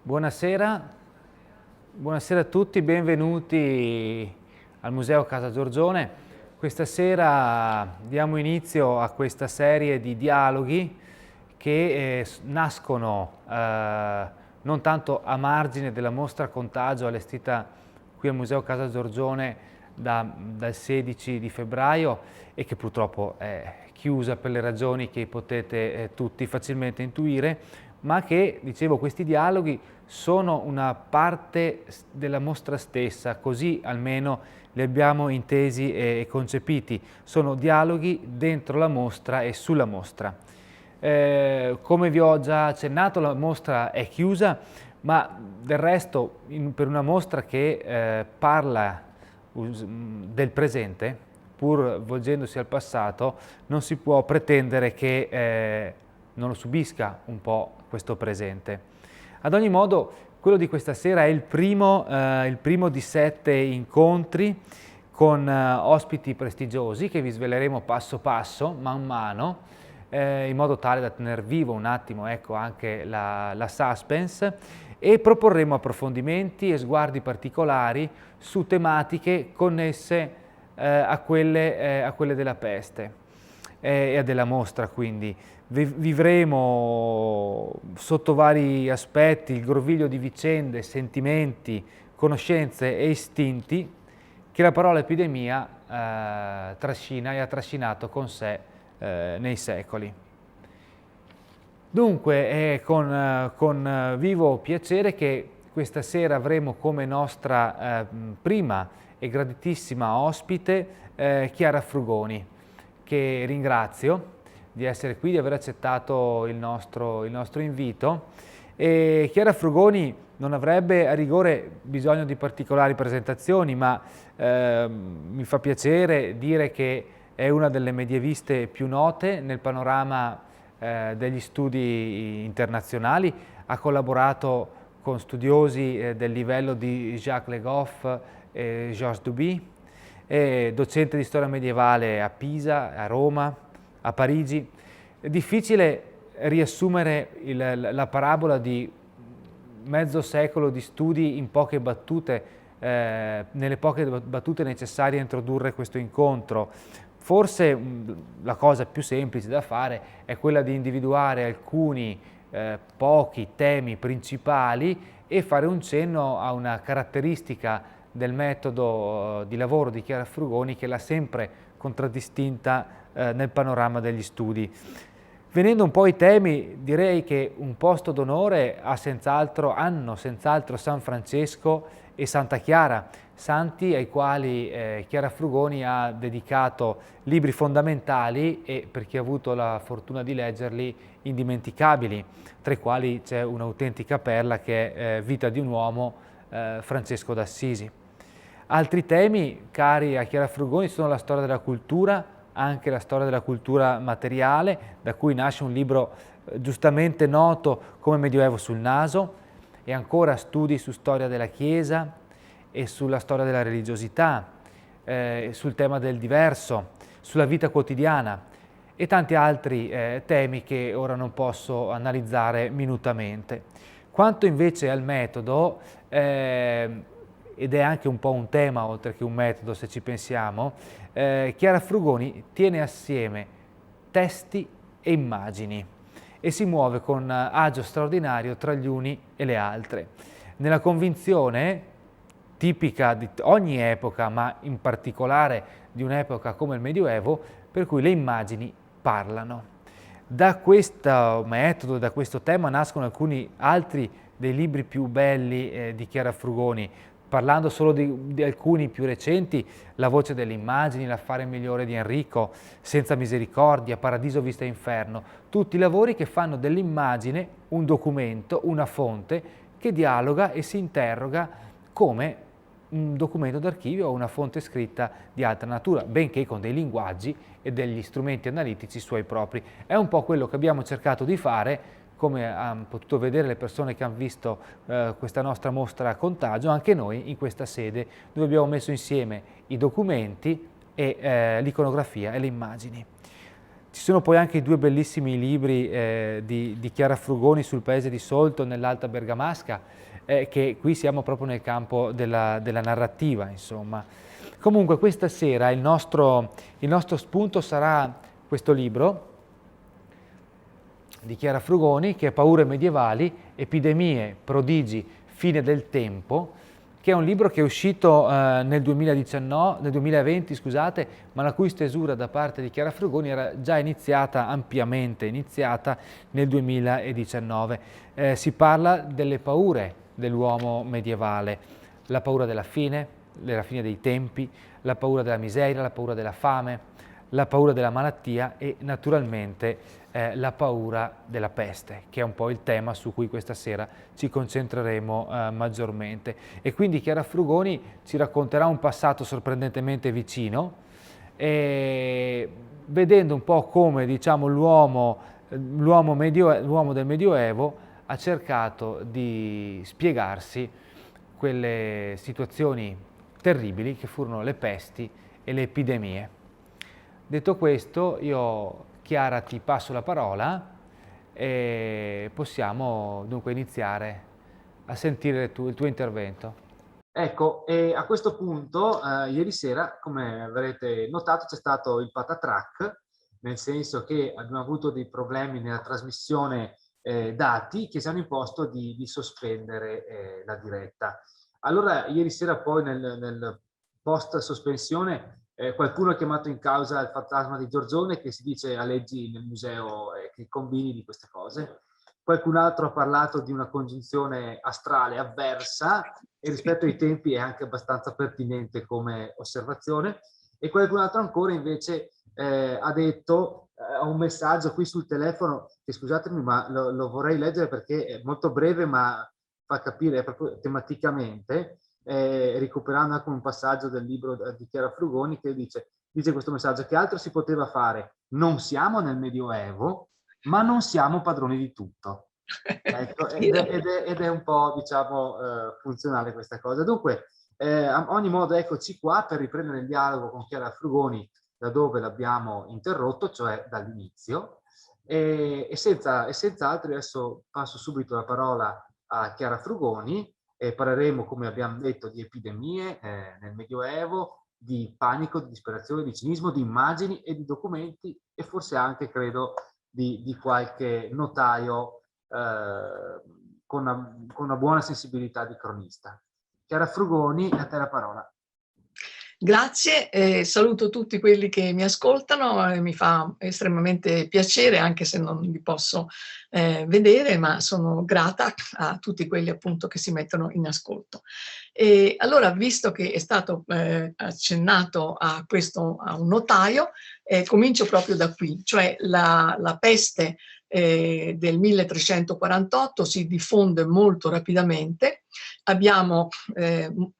Buonasera, buonasera a tutti, benvenuti al Museo Casa Giorgione. Questa sera diamo inizio a questa serie di dialoghi che nascono non tanto a margine della mostra Contagio allestita qui al Museo Casa Giorgione dal 16 di febbraio e che purtroppo è chiusa per le ragioni che potete tutti facilmente intuire, ma che, dicevo, questi dialoghi sono una parte della mostra stessa, così almeno li abbiamo intesi e concepiti. Sono dialoghi dentro la mostra e sulla mostra. Come vi ho già accennato, la mostra è chiusa, ma del resto per una mostra che parla del presente, pur volgendosi al passato, non si può pretendere che non lo subisca un po' questo presente. Ad ogni modo, quello di questa sera è il primo di 7 incontri con ospiti prestigiosi che vi sveleremo passo passo, man mano, in modo tale da tenere vivo un attimo, ecco, anche la suspense, e proporremo approfondimenti e sguardi particolari su tematiche connesse a quelle della peste e della mostra, quindi. Vivremo sotto vari aspetti il groviglio di vicende, sentimenti, conoscenze e istinti che la parola epidemia trascina e ha trascinato con sé nei secoli. Dunque è con vivo piacere che questa sera avremo come nostra prima e graditissima ospite Chiara Frugoni, che ringrazio di essere qui, di aver accettato il nostro invito. E Chiara Frugoni non avrebbe a rigore bisogno di particolari presentazioni, ma mi fa piacere dire che è una delle medieviste più note nel panorama degli studi internazionali. Ha collaborato con studiosi del livello di Jacques Le Goff e Georges Duby, è docente di storia medievale a Pisa, a Roma, a Parigi. È difficile riassumere la parabola di mezzo secolo di studi in poche battute, nelle poche battute necessarie a introdurre questo incontro. Forse la cosa più semplice da fare è quella di individuare alcuni pochi temi principali e fare un cenno a una caratteristica del metodo di lavoro di Chiara Frugoni che l'ha sempre contraddistinta nel panorama degli studi. Venendo un po' ai temi, direi che un posto d'onore hanno senz'altro San Francesco e Santa Chiara, santi ai quali Chiara Frugoni ha dedicato libri fondamentali e, per chi ha avuto la fortuna di leggerli, indimenticabili, tra i quali c'è un'autentica perla che è Vita di un uomo, Francesco d'Assisi. Altri temi cari a Chiara Frugoni sono la storia della cultura, anche la storia della cultura materiale, da cui nasce un libro giustamente noto come Medioevo sul naso, e ancora studi su storia della Chiesa e sulla storia della religiosità, sul tema del diverso, sulla vita quotidiana e tanti altri temi che ora non posso analizzare minutamente. Quanto invece al metodo, ed è anche un po' un tema oltre che un metodo se ci pensiamo, Chiara Frugoni tiene assieme testi e immagini e si muove con agio straordinario tra gli uni e le altre, nella convinzione tipica di ogni epoca, ma in particolare di un'epoca come il Medioevo, per cui le immagini parlano. Da questo metodo, da questo tema nascono alcuni altri dei libri più belli di Chiara Frugoni. Parlando solo di alcuni più recenti, La voce delle immagini, L'affare migliore di Enrico, Senza misericordia, Paradiso vista inferno, tutti lavori che fanno dell'immagine un documento, una fonte che dialoga e si interroga come un documento d'archivio o una fonte scritta di altra natura, benché con dei linguaggi e degli strumenti analitici suoi propri. È un po' quello che abbiamo cercato di fare, come hanno potuto vedere le persone che hanno visto questa nostra mostra a Contagio, anche noi in questa sede dove abbiamo messo insieme i documenti e l'iconografia e le immagini. Ci sono poi anche i due bellissimi libri di Chiara Frugoni sul paese di Solto nell'Alta Bergamasca, che qui siamo proprio nel campo della narrativa, insomma. Comunque questa sera il nostro spunto sarà questo libro di Chiara Frugoni, che è Paure medievali, epidemie, prodigi, fine del tempo, che è un libro che è uscito nel 2020, scusate, ma la cui stesura da parte di Chiara Frugoni era già ampiamente iniziata nel 2019. Si parla delle paure dell'uomo medievale, la paura della fine dei tempi, la paura della miseria, la paura della fame, la paura della malattia e naturalmente la paura della peste, che è un po' il tema su cui questa sera ci concentreremo maggiormente. E quindi Chiara Frugoni ci racconterà un passato sorprendentemente vicino, vedendo un po' come, diciamo, l'uomo del Medioevo ha cercato di spiegarsi quelle situazioni terribili che furono le pesti e le epidemie. Detto questo, io, Chiara, ti passo la parola e possiamo dunque iniziare a sentire il tuo intervento. Ecco, e a questo punto, ieri sera, come avrete notato, c'è stato il patatrack, nel senso che abbiamo avuto dei problemi nella trasmissione dati che ci hanno imposto di sospendere la diretta. Allora, ieri sera poi nel post sospensione qualcuno ha chiamato in causa il fantasma di Giorgione, che si dice aleggi nel museo che combini di queste cose. Qualcun altro ha parlato di una congiunzione astrale avversa e rispetto ai tempi è anche abbastanza pertinente come osservazione. E qualcun altro ancora invece ha detto un messaggio qui sul telefono che, scusatemi, ma lo vorrei leggere perché è molto breve ma fa capire proprio tematicamente, recuperando anche un passaggio del libro di Chiara Frugoni, che dice questo messaggio: che altro si poteva fare? Non siamo nel Medioevo, ma non siamo padroni di tutto. Ecco, ed è un po', diciamo, funzionale questa cosa. Dunque, a ogni modo, eccoci qua per riprendere il dialogo con Chiara Frugoni da dove l'abbiamo interrotto, cioè dall'inizio. E senza altro adesso passo subito la parola a Chiara Frugoni e parleremo, come abbiamo detto, di epidemie nel Medioevo, di panico, di disperazione, di cinismo, di immagini e di documenti e forse anche, credo, di qualche notaio con una buona sensibilità di cronista. Chiara Frugoni, a te la parola. Grazie, saluto tutti quelli che mi ascoltano, mi fa estremamente piacere, anche se non li posso vedere, ma sono grata a tutti quelli appunto che si mettono in ascolto. E allora, visto che è stato accennato a un notaio, comincio proprio da qui, cioè la peste del 1348 si diffonde molto rapidamente. Abbiamo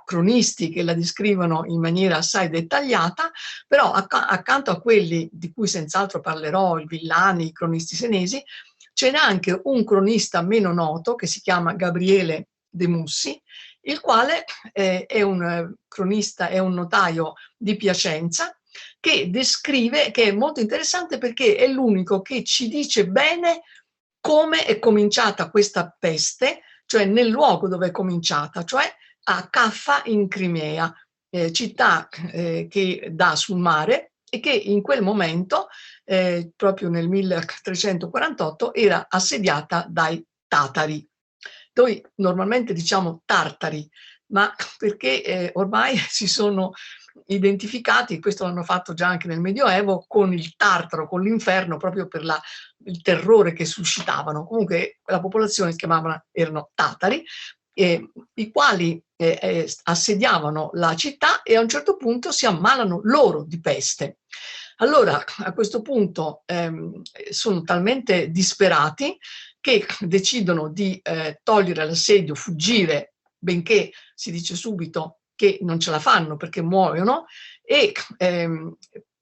cronisti che la descrivono in maniera assai dettagliata, però accanto a quelli di cui senz'altro parlerò, i Villani, i cronisti senesi, ce n'è anche un cronista meno noto che si chiama Gabriele de Mussi, il quale è un cronista, è un notaio di Piacenza, che descrive, che è molto interessante perché è l'unico che ci dice bene come è cominciata questa peste, cioè nel luogo dove è cominciata, cioè a Caffa in Crimea, città che dà sul mare e che in quel momento, proprio nel 1348, era assediata dai tatari. Noi normalmente diciamo tartari, ma perché ormai si sono identificati, questo l'hanno fatto già anche nel Medioevo, con il Tartaro, con l'inferno, proprio per il terrore che suscitavano. Comunque la popolazione erano tatari, i quali assediavano la città e a un certo punto si ammalano loro di peste. Allora, a questo punto sono talmente disperati che decidono di togliere l'assedio, fuggire, benché si dice subito che non ce la fanno perché muoiono, e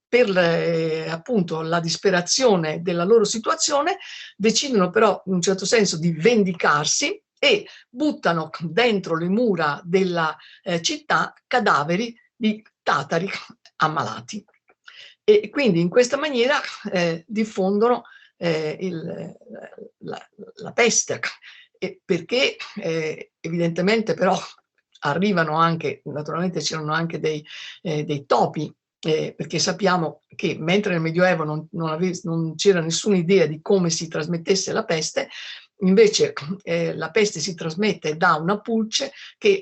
per appunto la disperazione della loro situazione decidono però in un certo senso di vendicarsi e buttano dentro le mura della città cadaveri di tatari ammalati. E quindi in questa maniera diffondono la peste, perché evidentemente però arrivano anche, naturalmente c'erano anche dei topi, perché sappiamo che mentre nel Medioevo non c'era nessuna idea di come si trasmettesse la peste, invece la peste si trasmette da una pulce che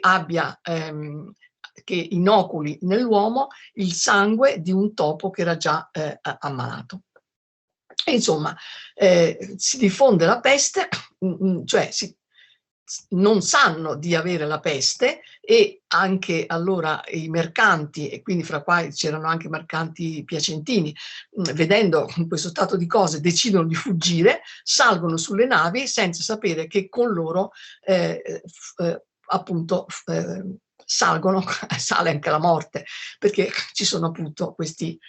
che inoculi nell'uomo il sangue di un topo che era già ammalato. E insomma, si diffonde la peste, cioè non sanno di avere la peste, e anche allora i mercanti, e quindi fra quali c'erano anche mercanti piacentini, vedendo questo stato di cose decidono di fuggire, salgono sulle navi senza sapere che con loro appunto sale anche la morte, perché ci sono appunto questi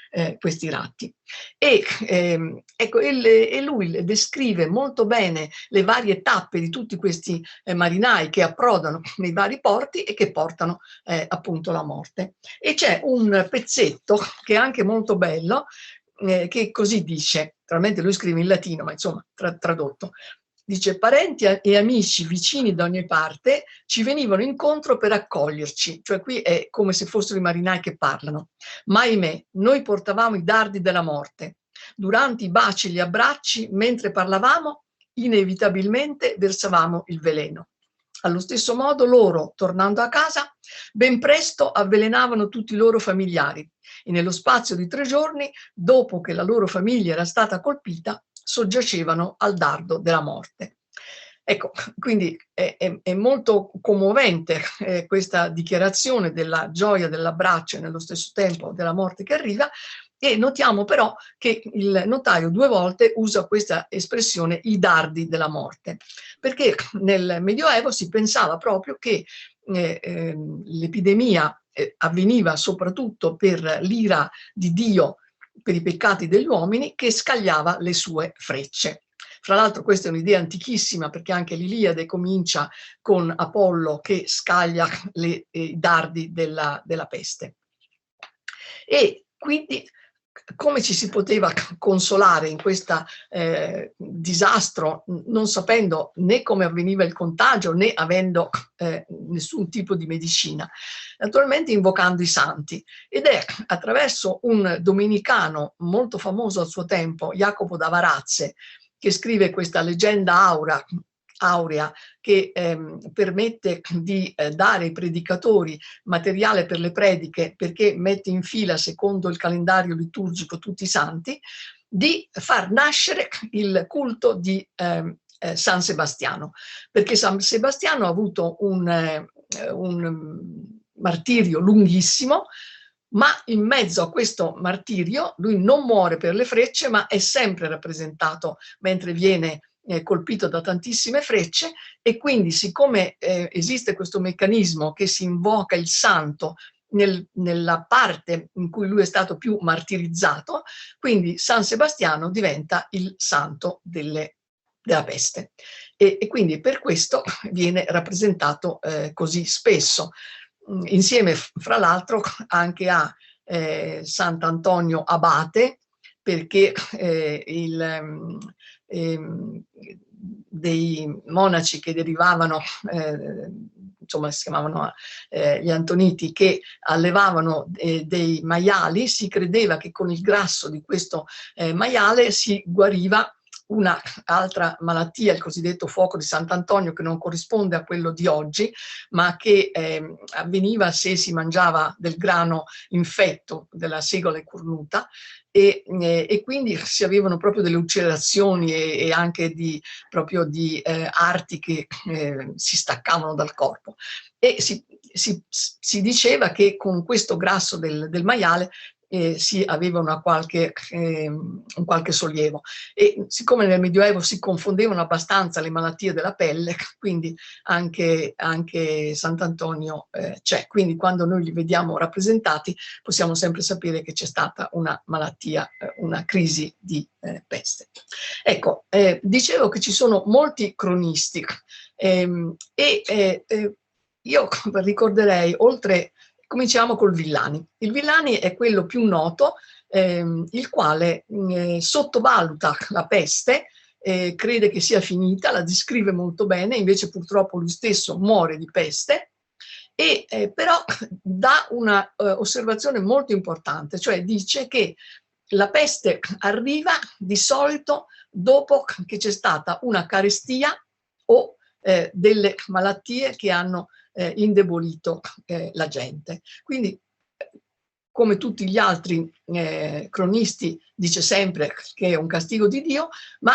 ratti. E ecco, e lui descrive molto bene le varie tappe di tutti questi marinai che approdano nei vari porti e che portano appunto la morte. E c'è un pezzetto che è anche molto bello, che così dice, naturalmente lui scrive in latino, ma insomma tradotto. Dice: parenti e amici vicini da ogni parte ci venivano incontro per accoglierci, cioè qui è come se fossero i marinai che parlano. Ma ahimè, noi portavamo i dardi della morte. Durante i baci e gli abbracci, mentre parlavamo, inevitabilmente versavamo il veleno. Allo stesso modo loro, tornando a casa, ben presto avvelenavano tutti i loro familiari e nello spazio di 3 giorni, dopo che la loro famiglia era stata colpita, soggiacevano al dardo della morte. Ecco, quindi è molto commovente questa dichiarazione della gioia dell'abbraccio e nello stesso tempo della morte che arriva, e notiamo però che il notaio 2 volte usa questa espressione, i dardi della morte, perché nel Medioevo si pensava proprio che l'epidemia avveniva soprattutto per l'ira di Dio per i peccati degli uomini, che scagliava le sue frecce. Fra l'altro questa è un'idea antichissima, perché anche l'Iliade comincia con Apollo che scaglia i dardi della peste. E quindi come ci si poteva consolare in questo disastro, non sapendo né come avveniva il contagio, né avendo nessun tipo di medicina? Naturalmente invocando i santi, ed è attraverso un domenicano molto famoso al suo tempo, Jacopo da Varazze, che scrive questa leggenda aurea che permette di dare ai predicatori materiale per le prediche, perché mette in fila secondo il calendario liturgico tutti i santi, di far nascere il culto di San Sebastiano, perché San Sebastiano ha avuto un martirio lunghissimo, ma in mezzo a questo martirio lui non muore per le frecce, ma è sempre rappresentato mentre viene colpito da tantissime frecce, e quindi siccome esiste questo meccanismo che si invoca il santo nella parte in cui lui è stato più martirizzato, quindi San Sebastiano diventa il santo della peste, e quindi per questo viene rappresentato così spesso, insieme fra l'altro anche a Sant'Antonio Abate, perché dei monaci che derivavano, insomma si chiamavano gli Antoniti, che allevavano dei maiali, si credeva che con il grasso di questo maiale si guariva una altra malattia, il cosiddetto fuoco di Sant'Antonio, che non corrisponde a quello di oggi, ma che avveniva se si mangiava del grano infetto della segola cornuta, e quindi si avevano proprio delle ulcerazioni e anche proprio di arti che si staccavano dal corpo. E si diceva che con questo grasso del maiale si aveva un qualche sollievo, e siccome nel Medioevo si confondevano abbastanza le malattie della pelle, quindi anche Sant'Antonio c'è, quindi quando noi li vediamo rappresentati possiamo sempre sapere che c'è stata una malattia, una crisi di peste. Ecco, dicevo che ci sono molti cronisti, io ricorderei, oltre. Cominciamo col Villani. Il Villani è quello più noto, il quale sottovaluta la peste, crede che sia finita, la descrive molto bene, invece purtroppo lui stesso muore di peste, e però dà una osservazione molto importante, cioè dice che la peste arriva di solito dopo che c'è stata una carestia o delle malattie che hanno indebolito la gente. Quindi, come tutti gli altri cronisti, dice sempre che è un castigo di Dio, ma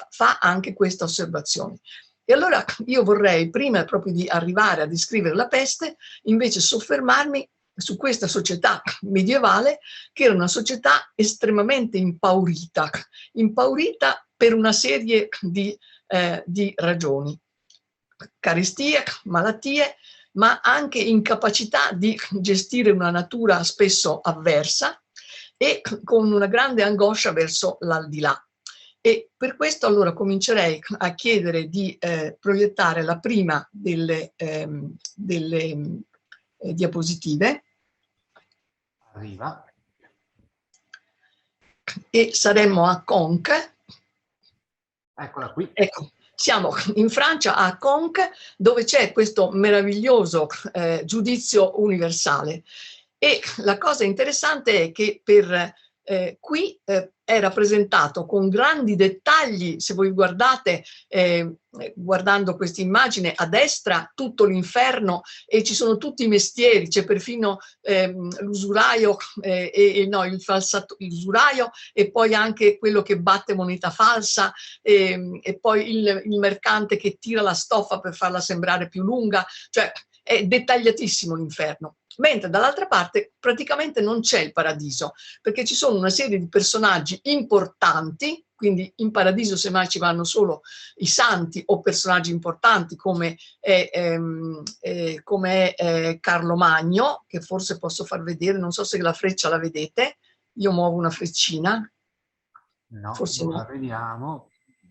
fa anche questa osservazione. E allora io vorrei, prima proprio di arrivare a descrivere la peste, invece soffermarmi su questa società medievale, che era una società estremamente impaurita per una serie di ragioni. Carestie, malattie, ma anche incapacità di gestire una natura spesso avversa e con una grande angoscia verso l'aldilà. E per questo allora comincerei a chiedere di proiettare la prima delle diapositive. Arriva. E saremmo a Conques. Eccola qui. Ecco, siamo in Francia, a Conques, dove c'è questo meraviglioso giudizio universale. E la cosa interessante è che qui è rappresentato con grandi dettagli, se voi guardate, guardando questa immagine a destra, tutto l'inferno, e ci sono tutti i mestieri, c'è perfino l'usuraio, l'usuraio, e poi anche quello che batte moneta falsa, e poi il mercante che tira la stoffa per farla sembrare più lunga, cioè è dettagliatissimo l'inferno. Mentre dall'altra parte praticamente non c'è il paradiso, perché ci sono una serie di personaggi importanti, quindi in paradiso semmai ci vanno solo i santi o personaggi importanti come è Carlo Magno, che forse posso far vedere, non so se la freccia la vedete, io muovo una freccina. No, forse non no. la vediamo.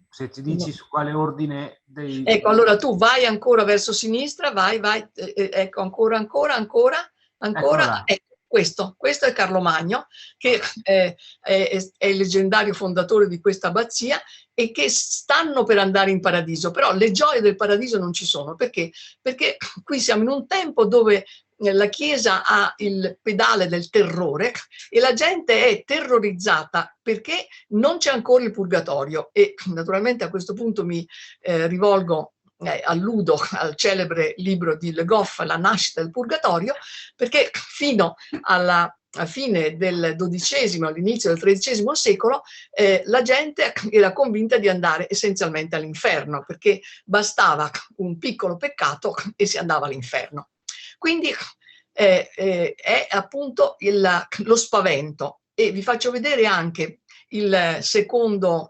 Se ti dici su quale ordine dei... Ecco, allora tu vai ancora verso sinistra, vai, ecco, ancora, ecco, questo è Carlo Magno, che è il leggendario fondatore di questa abbazia, e che stanno per andare in paradiso, però le gioie del paradiso non ci sono, perché qui siamo in un tempo dove la Chiesa ha il pedale del terrore e la gente è terrorizzata perché non c'è ancora il purgatorio. E naturalmente a questo punto mi alludo al celebre libro di Le Goff, La nascita del purgatorio, perché fino alla fine del XII, all'inizio del XIII secolo, la gente era convinta di andare essenzialmente all'inferno, perché bastava un piccolo peccato e si andava all'inferno. Quindi è appunto lo spavento. E vi faccio vedere anche la seconda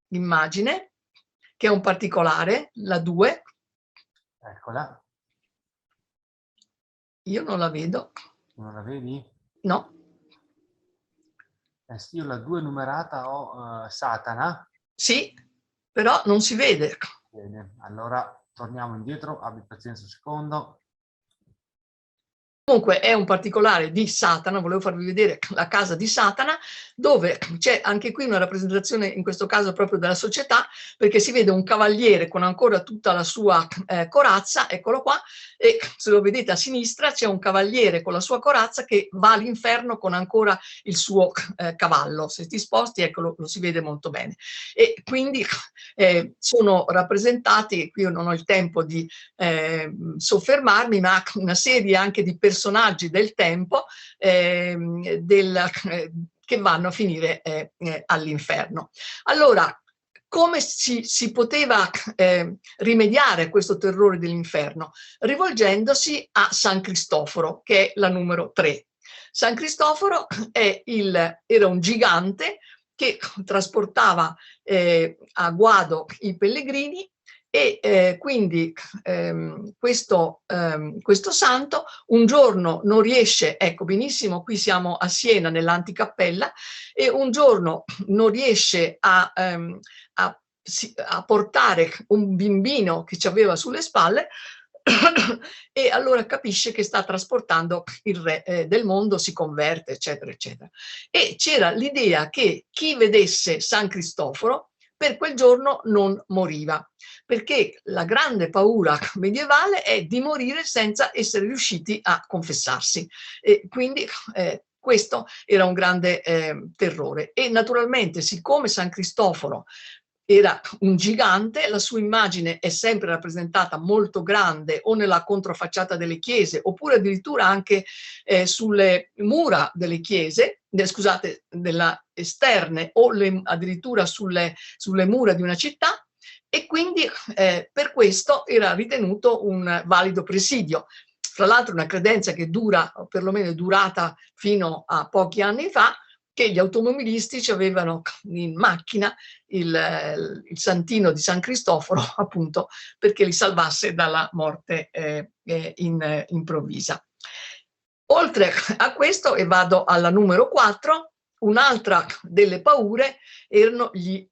immagine, che è un particolare, la 2. Eccola. Io non la vedo. Non la vedi? No. Sì, io la 2 numerata ho Satana. Sì, però non si vede. Bene, allora torniamo indietro, abbi pazienza un secondo. Comunque è un particolare di Satana, volevo farvi vedere la casa di Satana, dove c'è anche qui una rappresentazione, in questo caso proprio della società, perché si vede un cavaliere con ancora tutta la sua corazza, eccolo qua, e se lo vedete a sinistra c'è un cavaliere con la sua corazza che va all'inferno con ancora il suo cavallo. Se ti sposti, ecco, lo si vede molto bene. E quindi sono rappresentati, qui io non ho il tempo di soffermarmi, ma una serie anche di personaggi del tempo che vanno a finire all'inferno. Allora, come si poteva rimediare a questo terrore dell'inferno? Rivolgendosi a San Cristoforo, che è la numero 3. San Cristoforo era un gigante che trasportava a guado i pellegrini, e quindi questo santo un giorno non riesce, ecco benissimo, qui siamo a Siena nell'anticappella, e un giorno non riesce a portare un bambino che ci aveva sulle spalle e allora capisce che sta trasportando il re del mondo, si converte, eccetera, eccetera. E c'era l'idea che chi vedesse San Cristoforo per quel giorno non moriva, perché la grande paura medievale è di morire senza essere riusciti a confessarsi. E quindi questo era un grande terrore. E naturalmente, siccome San Cristoforo era un gigante, la sua immagine è sempre rappresentata molto grande o nella controfacciata delle chiese, oppure addirittura anche sulle mura delle chiese, scusate, della esterne, o addirittura sulle mura di una città, e quindi per questo era ritenuto un valido presidio. Fra l'altro una credenza che dura, o perlomeno è durata fino a pochi anni fa, che gli automobilisti ci avevano in macchina il santino di San Cristoforo, appunto, perché li salvasse dalla morte improvvisa. Oltre a questo, e vado alla numero 4, un'altra delle paure erano gli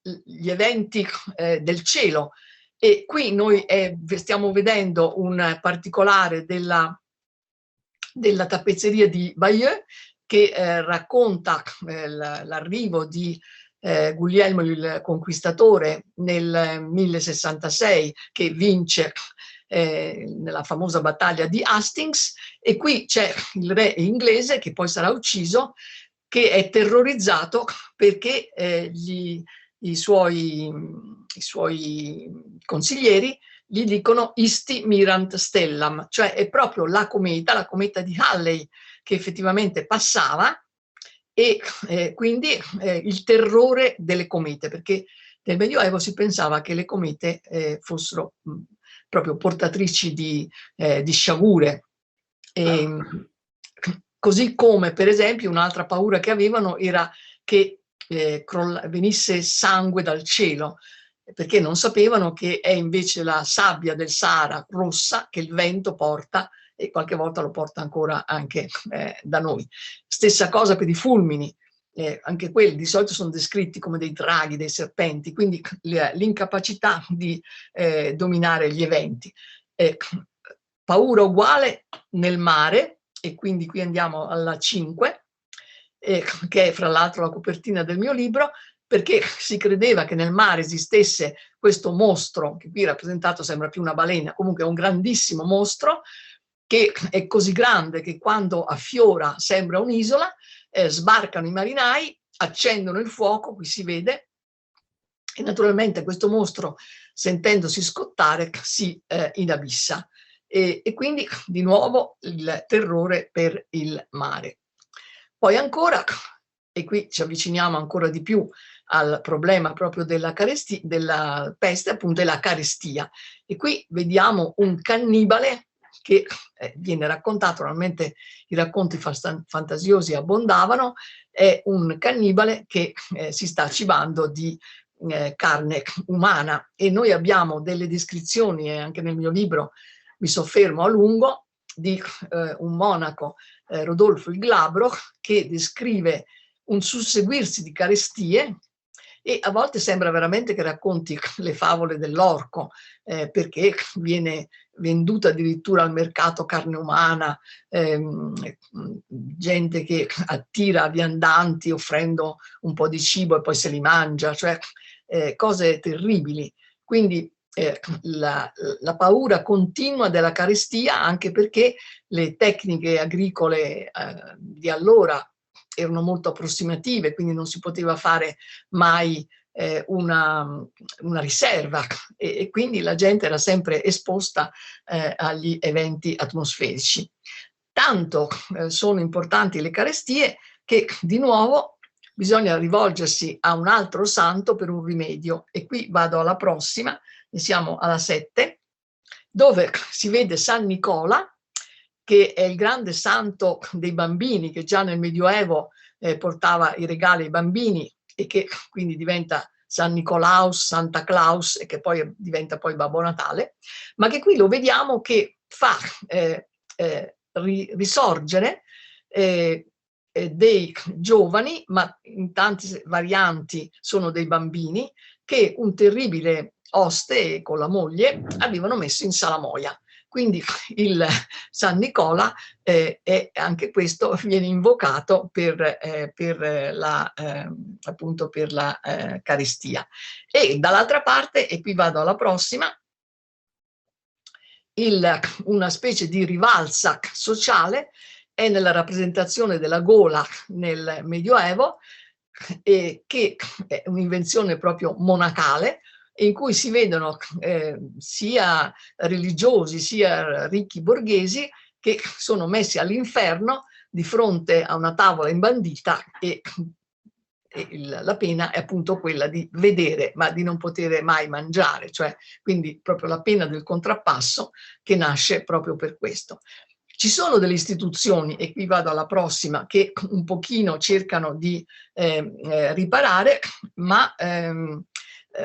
eventi del cielo. E qui noi stiamo vedendo un particolare della tappezzeria di Bayeux, che racconta l'arrivo di Guglielmo il Conquistatore nel 1066, che vince nella famosa battaglia di Hastings, e qui c'è il re inglese che poi sarà ucciso, che è terrorizzato perché i suoi consiglieri gli dicono isti mirant stellam, cioè è proprio la cometa di Halley che effettivamente passava, e quindi il terrore delle comete, perché nel Medioevo si pensava che le comete fossero proprio portatrici di sciagure. Così come, per esempio, un'altra paura che avevano era che venisse sangue dal cielo, perché non sapevano che è invece la sabbia del Sahara rossa che il vento porta, e qualche volta lo porta ancora anche da noi. Stessa cosa per i fulmini, anche quelli di solito sono descritti come dei draghi, dei serpenti, quindi l'incapacità di dominare gli eventi. Paura uguale nel mare, e quindi qui andiamo alla 5, che è fra l'altro la copertina del mio libro, perché si credeva che nel mare esistesse questo mostro, che qui rappresentato sembra più una balena, comunque è un grandissimo mostro, che è così grande che quando affiora sembra un'isola, sbarcano i marinai, accendono il fuoco, qui si vede, e naturalmente questo mostro, sentendosi scottare, si inabissa. E quindi di nuovo il terrore per il mare. Poi ancora, e qui ci avviciniamo ancora di più al problema proprio della peste, appunto, della carestia. E qui vediamo un cannibale che viene raccontato, normalmente i racconti fantasiosi abbondavano, è un cannibale che si sta cibando di carne umana, e noi abbiamo delle descrizioni, e anche nel mio libro mi soffermo a lungo, di un monaco, Rodolfo il Glabro, che descrive un susseguirsi di carestie, e a volte sembra veramente che racconti le favole dell'orco, perché viene venduta addirittura al mercato carne umana, gente che attira viandanti offrendo un po' di cibo e poi se li mangia, cioè cose terribili. Quindi la paura continua della carestia, anche perché le tecniche agricole di allora erano molto approssimative, quindi non si poteva fare mai una riserva, e quindi la gente era sempre esposta agli eventi atmosferici. Tanto sono importanti le carestie che di nuovo bisogna rivolgersi a un altro santo per un rimedio, e qui vado alla prossima, e siamo alla 7, dove si vede San Nicola, che è il grande santo dei bambini, che già nel Medioevo portava i regali ai bambini, e che quindi diventa San Nicolaus, Santa Claus, e che poi diventa poi Babbo Natale, ma che qui lo vediamo che fa risorgere dei giovani, ma in tante varianti sono dei bambini, che un terribile oste con la moglie avevano messo in salamoia. Quindi il San Nicola è anche questo viene invocato appunto per la carestia. E dall'altra parte, e qui vado alla prossima, una specie di rivalsa sociale è nella rappresentazione della gola nel Medioevo, che è un'invenzione proprio monacale, in cui si vedono sia religiosi sia ricchi borghesi che sono messi all'inferno di fronte a una tavola imbandita e la pena è appunto quella di vedere ma di non poter mai mangiare, cioè quindi proprio la pena del contrappasso che nasce proprio per questo. Ci sono delle istituzioni, e qui vado alla prossima, che un pochino cercano di riparare, ma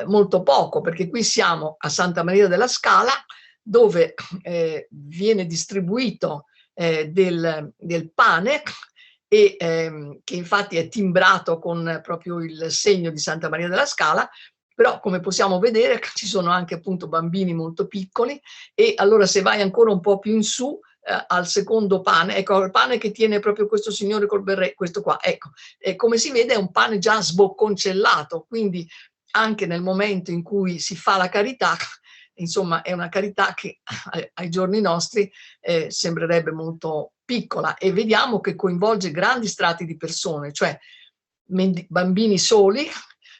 molto poco, perché qui siamo a Santa Maria della Scala, dove viene distribuito del pane, e che infatti è timbrato con proprio il segno di Santa Maria della Scala, però come possiamo vedere ci sono anche appunto bambini molto piccoli, e allora se vai ancora un po' più in su al secondo pane, ecco il pane che tiene proprio questo signore col berretto, questo qua, ecco, come si vede è un pane già sbocconcellato, quindi anche nel momento in cui si fa la carità, insomma è una carità che ai giorni nostri sembrerebbe molto piccola, e vediamo che coinvolge grandi strati di persone, cioè bambini soli,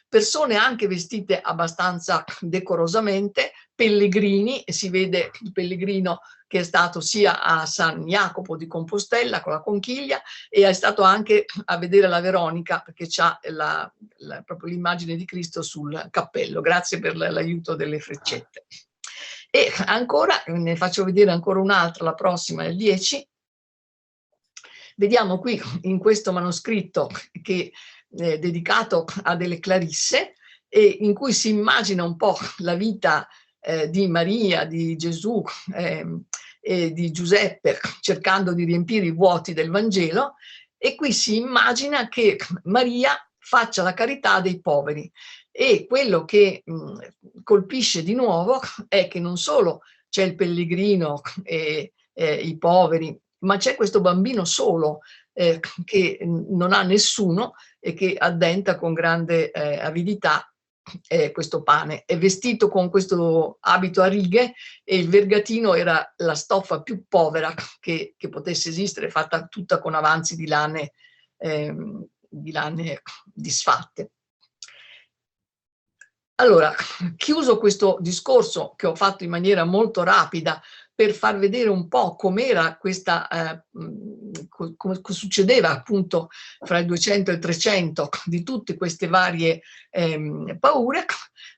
persone anche vestite abbastanza decorosamente, pellegrini, e si vede il pellegrino che è stato sia a San Jacopo di Compostela con la conchiglia, e è stato anche a vedere la Veronica, perché c'ha proprio l'immagine di Cristo sul cappello. Grazie per l'aiuto delle freccette. E ancora, ne faccio vedere ancora un'altra, la prossima è il 10. Vediamo qui in questo manoscritto che è dedicato a delle clarisse, e in cui si immagina un po' la vita di Maria, di Gesù e di Giuseppe, cercando di riempire i vuoti del Vangelo, e qui si immagina che Maria faccia la carità dei poveri. E quello che colpisce di nuovo è che non solo c'è il pellegrino e i poveri, ma c'è questo bambino solo che non ha nessuno e che addenta con grande avidità questo pane. È vestito con questo abito a righe, e il vergatino era la stoffa più povera che potesse esistere, fatta tutta con avanzi di lane disfatte. Allora, chiuso questo discorso che ho fatto in maniera molto rapida per far vedere un po' com'era questa, come succedeva appunto fra il 200 e il 300 di tutte queste varie paure,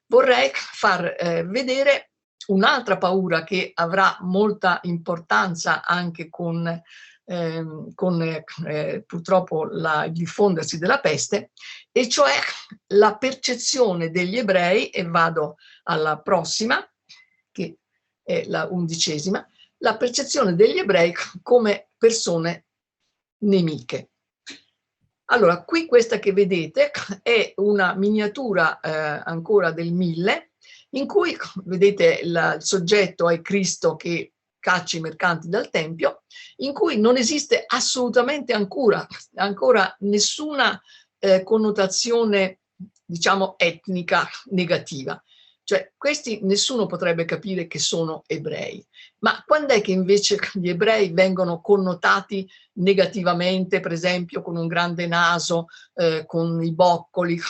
vorrei far vedere un'altra paura che avrà molta importanza anche con purtroppo il diffondersi della peste, e cioè la percezione degli ebrei, e vado alla prossima, che è la 11ª, la percezione degli ebrei come persone nemiche. Allora, qui questa che vedete è una miniatura ancora del 1000, in cui vedete il soggetto è Cristo che caccia i mercanti dal Tempio, in cui non esiste assolutamente ancora nessuna connotazione, diciamo, etnica negativa. Cioè, questi nessuno potrebbe capire che sono ebrei. Ma quando è che invece gli ebrei vengono connotati negativamente, per esempio con un grande naso, con i boccoli,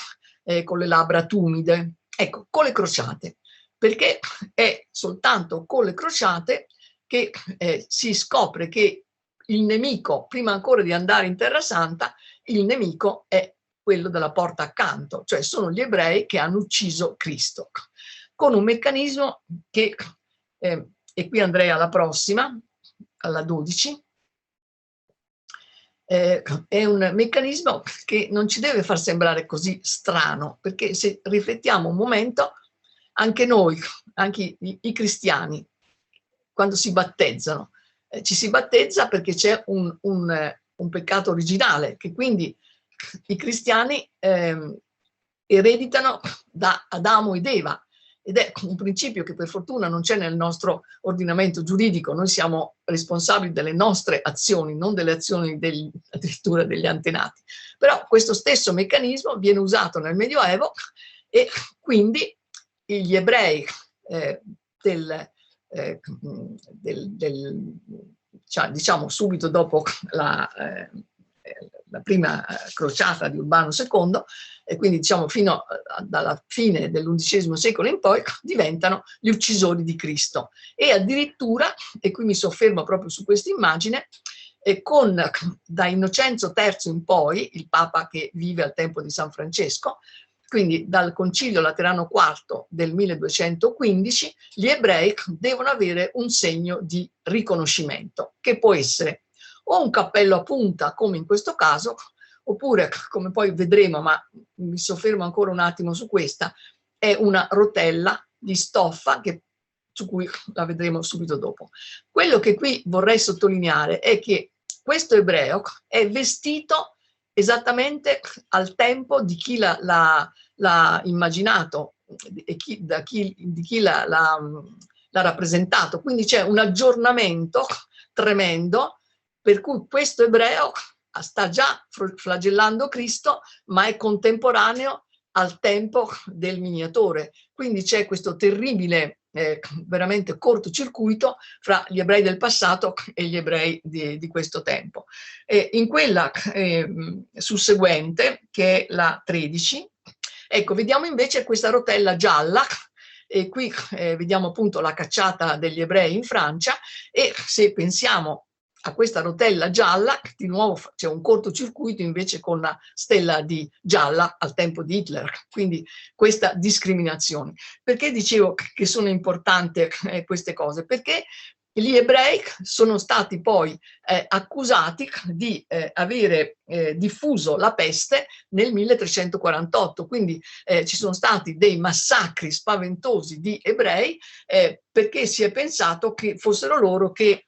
con le labbra tumide? Ecco, con le crociate. Perché è soltanto con le crociate che si scopre che il nemico, prima ancora di andare in Terra Santa, il nemico è quello della porta accanto, cioè sono gli ebrei che hanno ucciso Cristo, con un meccanismo che, e qui andrei alla prossima, alla 12, è un meccanismo che non ci deve far sembrare così strano, perché se riflettiamo un momento, anche noi, anche i cristiani, quando si battezzano, ci si battezza perché c'è un peccato originale, che quindi i cristiani ereditano da Adamo ed Eva, ed è un principio che per fortuna non c'è nel nostro ordinamento giuridico. Noi siamo responsabili delle nostre azioni, non delle azioni addirittura degli antenati. Però questo stesso meccanismo viene usato nel Medioevo e quindi gli ebrei diciamo subito dopo la prima crociata di Urbano II, e quindi diciamo fino dalla fine dell'undicesimo secolo in poi, diventano gli uccisori di Cristo. E addirittura, e qui mi soffermo proprio su questa immagine, da Innocenzo III in poi, il Papa che vive al tempo di San Francesco, quindi dal Concilio Laterano IV del 1215, gli ebrei devono avere un segno di riconoscimento, che può essere o un cappello a punta, come in questo caso, oppure, come poi vedremo, ma mi soffermo ancora un attimo su questa, è una rotella di stoffa, su cui la vedremo subito dopo. Quello che qui vorrei sottolineare è che questo ebreo è vestito esattamente al tempo di chi l'ha immaginato e di chi l'ha rappresentato. Quindi c'è un aggiornamento tremendo, per cui questo ebreo sta già flagellando Cristo, ma è contemporaneo al tempo del miniatore. Quindi c'è questo terribile, veramente cortocircuito fra gli ebrei del passato e gli ebrei di questo tempo. In quella susseguente, che è la 13, ecco, vediamo invece questa rotella gialla, e qui vediamo appunto la cacciata degli ebrei in Francia, e se pensiamo a questa rotella gialla, di nuovo c'è un cortocircuito invece con la stella di gialla al tempo di Hitler, quindi questa discriminazione. Perché dicevo che sono importanti queste cose? Perché gli ebrei sono stati poi accusati di avere diffuso la peste nel 1348, quindi ci sono stati dei massacri spaventosi di ebrei perché si è pensato che fossero loro che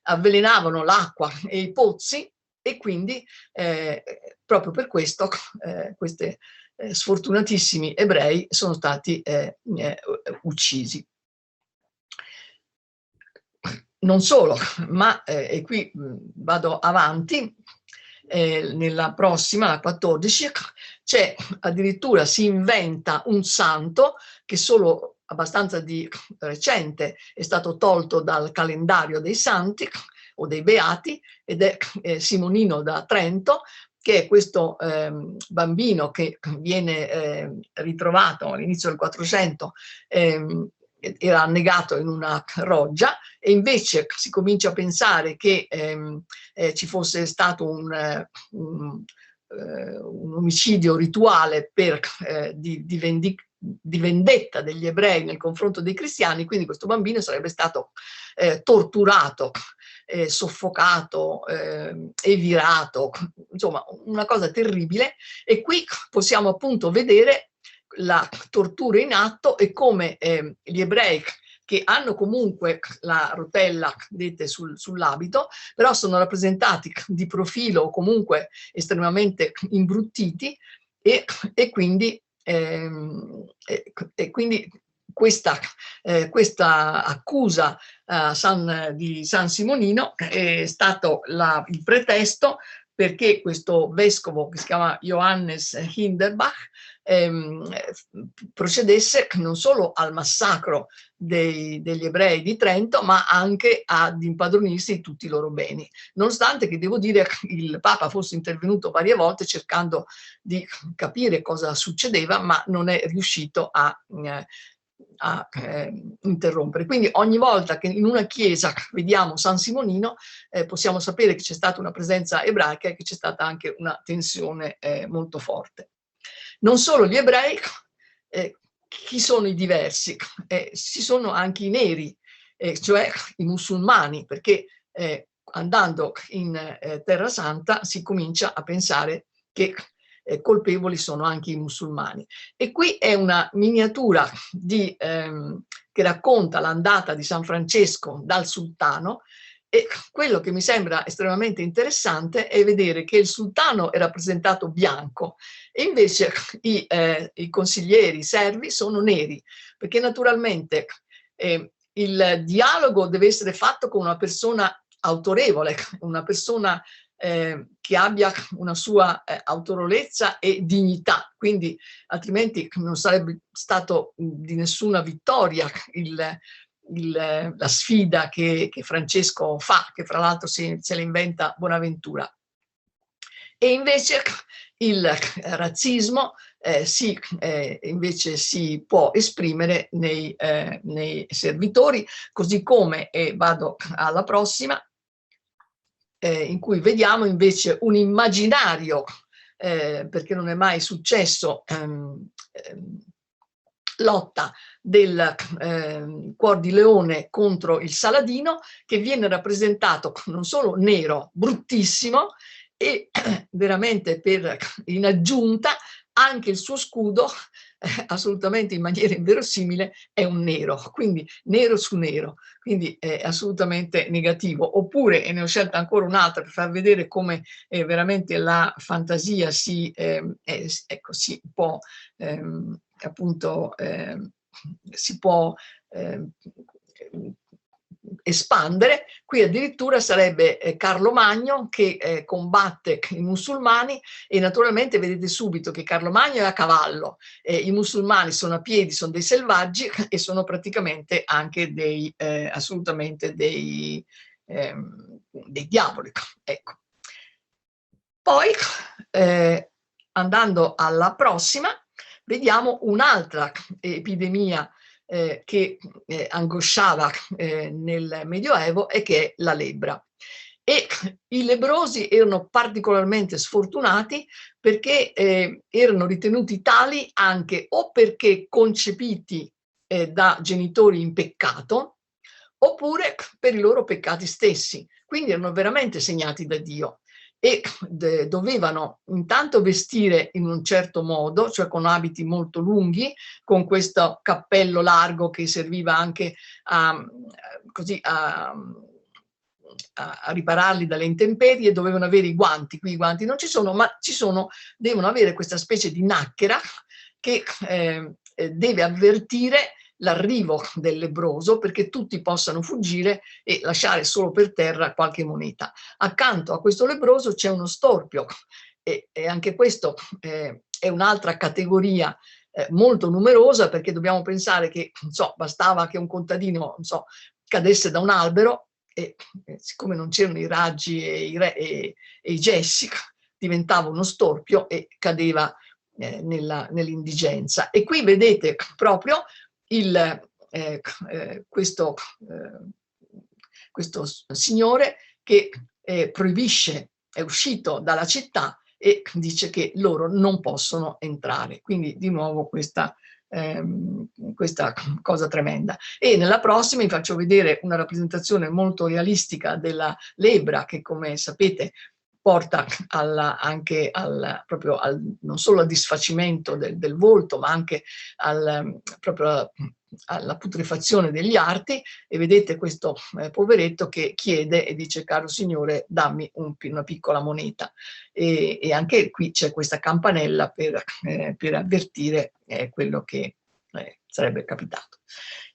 avvelenavano l'acqua e i pozzi, e quindi proprio per questo questi sfortunatissimi ebrei sono stati uccisi. Non solo, ma e qui vado avanti, nella prossima, la 14, c'è addirittura, si inventa un santo che solo abbastanza di recente è stato tolto dal calendario dei santi o dei beati, ed è Simonino da Trento, che è questo bambino che viene ritrovato all'inizio del 400, era annegato in una roggia, e invece si comincia a pensare che ci fosse stato un omicidio rituale di vendetta degli ebrei nel confronto dei cristiani, quindi questo bambino sarebbe stato torturato, soffocato, evirato, insomma una cosa terribile. E qui possiamo appunto vedere la tortura in atto e come gli ebrei, che hanno comunque la rotella, vedete, sull'abito, però sono rappresentati di profilo o comunque estremamente imbruttiti, e quindi questa accusa di San Simonino è stato il pretesto perché questo vescovo, che si chiama Johannes Hinderbach, procedesse non solo al massacro degli ebrei di Trento, ma anche ad impadronirsi di tutti i loro beni, nonostante che devo dire che il Papa fosse intervenuto varie volte cercando di capire cosa succedeva, ma non è riuscito a interrompere. Quindi ogni volta che in una chiesa vediamo San Simonino possiamo sapere che c'è stata una presenza ebraica e che c'è stata anche una tensione molto forte. Non solo gli ebrei, chi sono i diversi? Ci sono anche i neri, cioè i musulmani, perché andando in Terra Santa si comincia a pensare che colpevoli sono anche i musulmani. E qui è una miniatura che racconta l'andata di San Francesco dal sultano, E quello che mi sembra estremamente interessante è vedere che il sultano è rappresentato bianco e invece i consiglieri, i servi sono neri, perché naturalmente il dialogo deve essere fatto con una persona autorevole, una persona che abbia una sua autorevolezza e dignità, quindi altrimenti non sarebbe stato di nessuna vittoria la sfida che Francesco fa, che fra l'altro se la inventa Bonaventura. E invece il razzismo invece si può esprimere nei servitori, così come, e vado alla prossima, in cui vediamo invece un immaginario, perché non è mai successo, lotta del Cuor di Leone contro il Saladino, che viene rappresentato non solo nero, bruttissimo, e veramente in aggiunta anche il suo scudo, assolutamente in maniera inverosimile, è un nero, quindi nero su nero, quindi è assolutamente negativo. Oppure, e ne ho scelta ancora un'altra per far vedere come veramente la fantasia si può appunto si può espandere. Qui addirittura sarebbe Carlo Magno che combatte i musulmani, e naturalmente vedete subito che Carlo Magno è a cavallo, i musulmani sono a piedi, sono dei selvaggi e sono praticamente anche assolutamente dei diavoli. Ecco. Poi andando alla prossima, vediamo un'altra epidemia che angosciava nel Medioevo, e che è la lebbra. E i lebbrosi erano particolarmente sfortunati perché erano ritenuti tali anche o perché concepiti da genitori in peccato, oppure per i loro peccati stessi, quindi erano veramente segnati da Dio. E dovevano intanto vestire in un certo modo, cioè con abiti molto lunghi, con questo cappello largo che serviva anche a ripararli dalle intemperie. Dovevano avere i guanti, qui i guanti non ci sono, ma devono avere questa specie di nacchere che deve avvertire l'arrivo del lebbroso, perché tutti possano fuggire e lasciare solo per terra qualche moneta. Accanto a questo lebbroso c'è uno storpio, e anche questo è un'altra categoria molto numerosa, perché dobbiamo pensare che bastava che un contadino cadesse da un albero e siccome non c'erano i raggi e i gessi, diventava uno storpio e cadeva nell'indigenza. E qui vedete proprio questo signore che proibisce, è uscito dalla città e dice che loro non possono entrare. Quindi di nuovo questa cosa tremenda. E nella prossima vi faccio vedere una rappresentazione molto realistica della lebbra, che come sapete porta proprio non solo al disfacimento del volto, ma anche proprio alla putrefazione degli arti. E vedete questo poveretto che chiede e dice: caro signore, dammi una piccola moneta. E anche qui c'è questa campanella per avvertire quello che sarebbe capitato.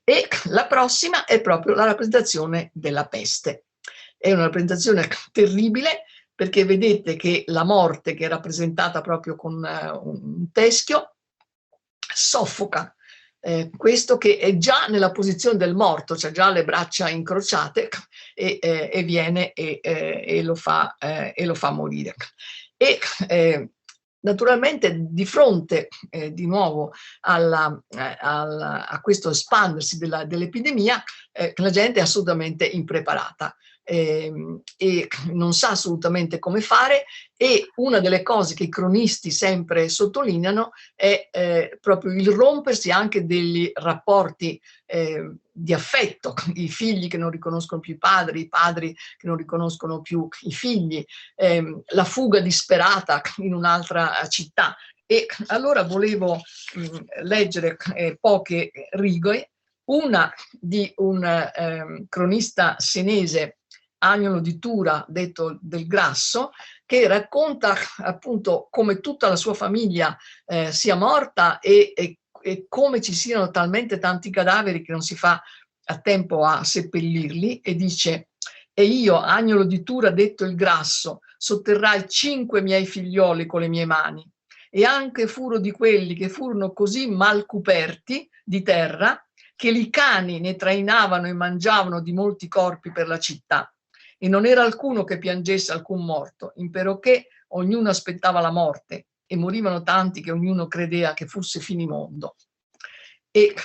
E la prossima è proprio la rappresentazione della peste. È una rappresentazione terribile, perché vedete che la morte, che è rappresentata proprio con un teschio, soffoca questo che è già nella posizione del morto, cioè già le braccia incrociate, e viene e lo fa morire. E naturalmente di fronte di nuovo a questo espandersi dell'epidemia, la gente è assolutamente impreparata. E non sa assolutamente come fare, e una delle cose che i cronisti sempre sottolineano è proprio il rompersi anche degli rapporti di affetto, i figli che non riconoscono più i padri che non riconoscono più i figli, la fuga disperata in un'altra città. E allora volevo leggere poche righe, una di un cronista senese Agnolo di Tura, detto del Grasso, che racconta appunto come tutta la sua famiglia sia morta e come ci siano talmente tanti cadaveri che non si fa a tempo a seppellirli, e dice: e io, Agnolo di Tura, detto il Grasso, sotterrai 5 miei figlioli con le mie mani, e anche furo di quelli che furono così mal coperti di terra che i cani ne trainavano e mangiavano di molti corpi per la città, e non era alcuno che piangesse alcun morto, imperoché ognuno aspettava la morte, e morivano tanti che ognuno credeva che fosse finimondo. E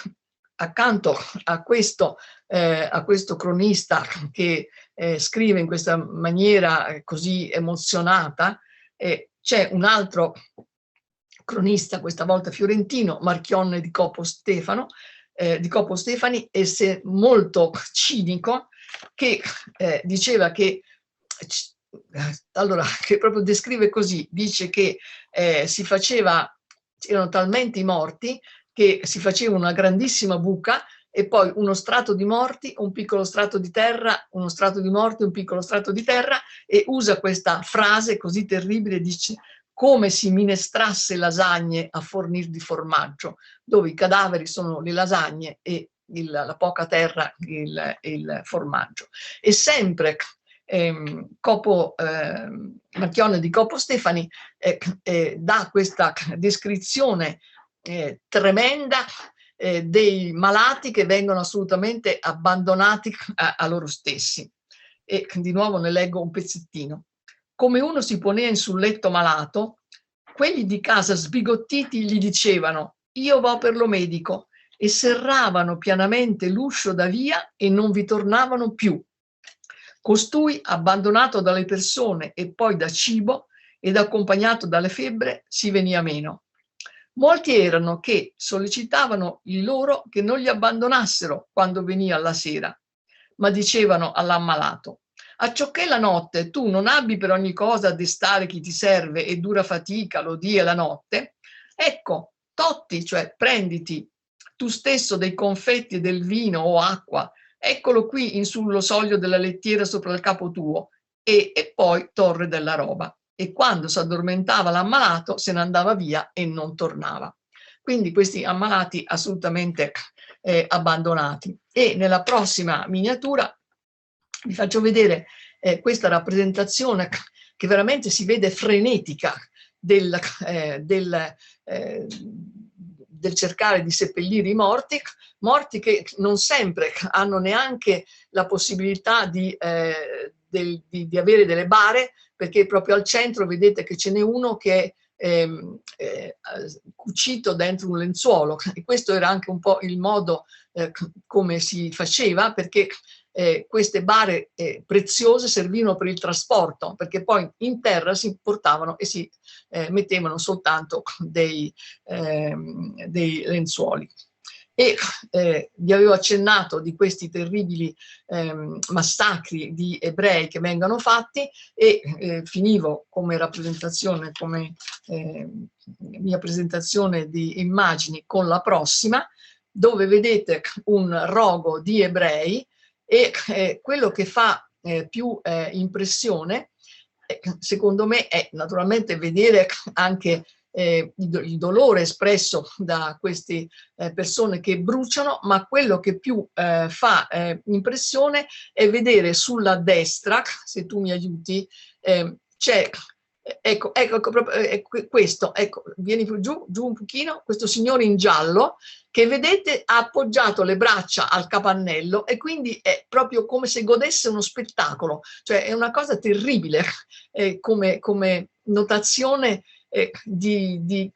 accanto a questo cronista che scrive in questa maniera così emozionata, c'è un altro cronista, questa volta fiorentino, Marchionne di Copo Stefani, e molto cinico, che diceva che, allora, che proprio descrive così, dice che erano talmente i morti che si faceva una grandissima buca e poi uno strato di morti, un piccolo strato di terra, uno strato di morti, un piccolo strato di terra, e usa questa frase così terribile, dice: come si minestrasse lasagne a fornir di formaggio, dove i cadaveri sono le lasagne e la poca terra il formaggio. E sempre Marchionne di Copo Stefani dà questa descrizione tremenda dei malati che vengono assolutamente abbandonati a loro stessi. E di nuovo ne leggo un pezzettino. Come uno si poneva in sul letto malato, quelli di casa sbigottiti gli dicevano: io vo per lo medico, e serravano pianamente l'uscio da via e non vi tornavano più. Costui, abbandonato dalle persone e poi da cibo ed accompagnato dalle febbre, si venia meno. Molti erano che sollecitavano il loro che non li abbandonassero quando venia alla sera, ma dicevano all'ammalato: accioché la notte tu non abbi per ogni cosa a destare chi ti serve e dura fatica lo dì e la notte, ecco, totti, cioè prenditi tu stesso dei confetti e del vino o acqua, eccolo qui in sullo soglio della lettiera sopra il capo tuo, e poi torre della roba. E quando si addormentava l'ammalato se ne andava via e non tornava. Quindi questi ammalati assolutamente abbandonati. E nella prossima miniatura vi faccio vedere questa rappresentazione che veramente si vede frenetica del cercare di seppellire i morti che non sempre hanno neanche la possibilità di avere delle bare, perché proprio al centro vedete che ce n'è uno che è cucito dentro un lenzuolo, e questo era anche un po' il modo come si faceva, perché queste bare preziose servivano per il trasporto, perché poi in terra si portavano e si mettevano soltanto dei lenzuoli. E vi avevo accennato di questi terribili massacri di ebrei che vengono fatti, e finivo come rappresentazione, come mia presentazione di immagini con la prossima, dove vedete un rogo di ebrei, e quello che fa più impressione, secondo me, è naturalmente vedere anche il dolore espresso da queste persone che bruciano, ma quello che più fa impressione è vedere sulla destra, se tu mi aiuti, c'è, ecco proprio questo, ecco, vieni giù un pochino, questo signore in giallo che vedete ha appoggiato le braccia al capannello, e quindi è proprio come se godesse uno spettacolo, cioè è una cosa terribile come notazione di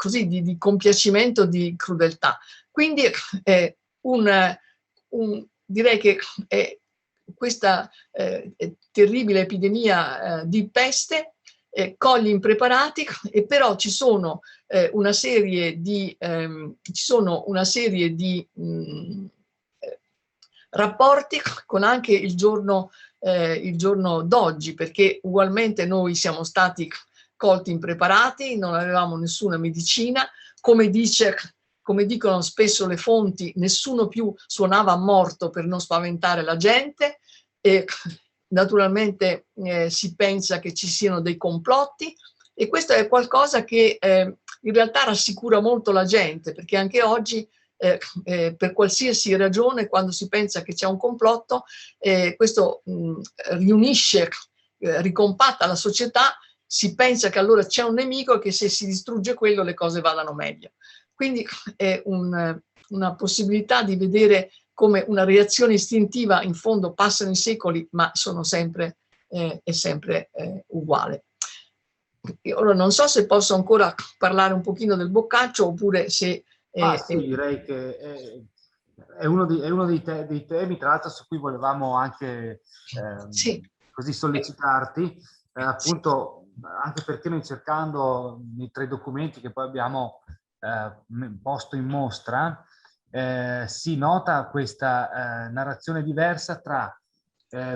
compiacimento, di crudeltà. Quindi direi che questa terribile epidemia di peste coglie impreparati, e però ci sono una serie di rapporti con anche il giorno d'oggi, perché ugualmente noi siamo stati colti impreparati, non avevamo nessuna medicina, come dicono spesso le fonti, nessuno più suonava a morto per non spaventare la gente, e naturalmente si pensa che ci siano dei complotti, e questo è qualcosa che in realtà rassicura molto la gente, perché anche oggi per qualsiasi ragione, quando si pensa che c'è un complotto, questo riunisce, ricompatta la società, si pensa che allora c'è un nemico e che se si distrugge quello le cose vadano meglio. Quindi è una possibilità di vedere come una reazione istintiva, in fondo passano i secoli, ma sono sempre, è sempre uguale. Ora non so se posso ancora parlare un pochino del Boccaccio, oppure se... sì, direi che è uno dei temi, tra l'altro, su cui volevamo anche sì. così sollecitarti, appunto, anche perché noi, cercando tra i documenti che poi abbiamo posto in mostra, si nota questa narrazione diversa tra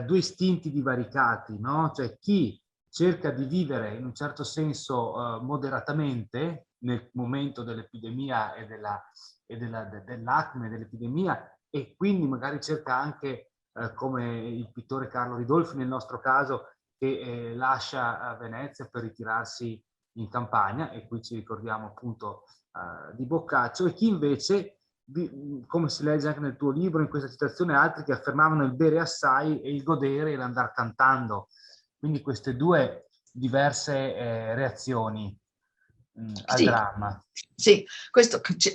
due istinti divaricati, no? Cioè chi cerca di vivere in un certo senso moderatamente nel momento dell'epidemia e dell'acme dell'epidemia, e quindi magari cerca anche, come il pittore Carlo Ridolfi nel nostro caso, che lascia Venezia per ritirarsi in campagna, e qui ci ricordiamo appunto di Boccaccio, e chi invece, come si legge anche nel tuo libro, in questa citazione, altri che affermavano il bere assai e il godere e l'andar cantando. Quindi queste due diverse reazioni al dramma. Sì,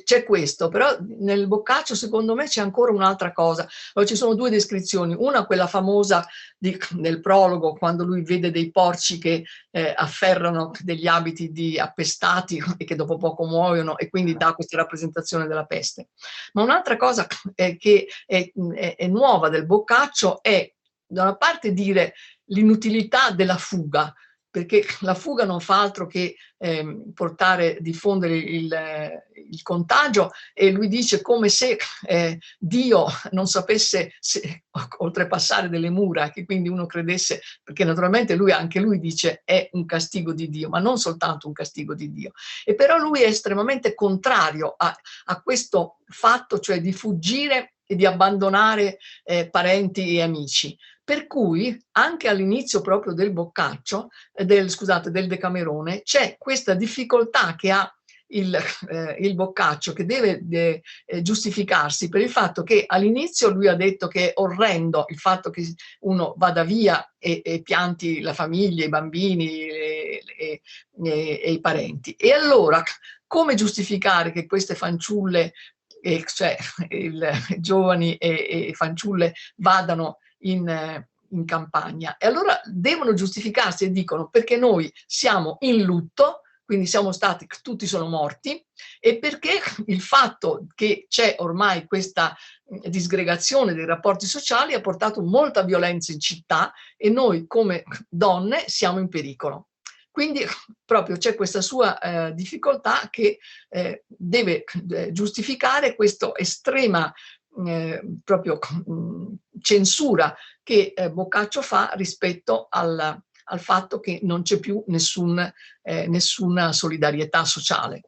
c'è questo, però nel Boccaccio secondo me c'è ancora un'altra cosa. Allora, ci sono due descrizioni, una quella famosa nel prologo, quando lui vede dei porci che afferrano degli abiti di appestati e che dopo poco muoiono, e quindi dà questa rappresentazione della peste. Ma un'altra cosa che è nuova del Boccaccio è, da una parte, dire l'inutilità della fuga, perché la fuga non fa altro che diffondere il contagio, e lui dice come se Dio non sapesse oltrepassare delle mura, che quindi uno credesse, perché naturalmente anche lui dice è un castigo di Dio, ma non soltanto un castigo di Dio. E però lui è estremamente contrario a questo fatto, cioè di fuggire e di abbandonare parenti e amici. Per cui anche all'inizio proprio del Boccaccio, del Decamerone, c'è questa difficoltà che ha il Boccaccio, che deve giustificarsi per il fatto che all'inizio lui ha detto che è orrendo il fatto che uno vada via e pianti la famiglia, i bambini e i parenti. E allora come giustificare che queste fanciulle, cioè giovani e fanciulle, vadano in campagna? E allora devono giustificarsi e dicono: perché noi siamo in lutto, quindi tutti sono morti, e perché il fatto che c'è ormai questa disgregazione dei rapporti sociali ha portato molta violenza in città, e noi come donne siamo in pericolo. Quindi proprio c'è questa sua difficoltà che deve giustificare questa estrema proprio censura che Boccaccio fa rispetto al fatto che non c'è più nessuna solidarietà sociale.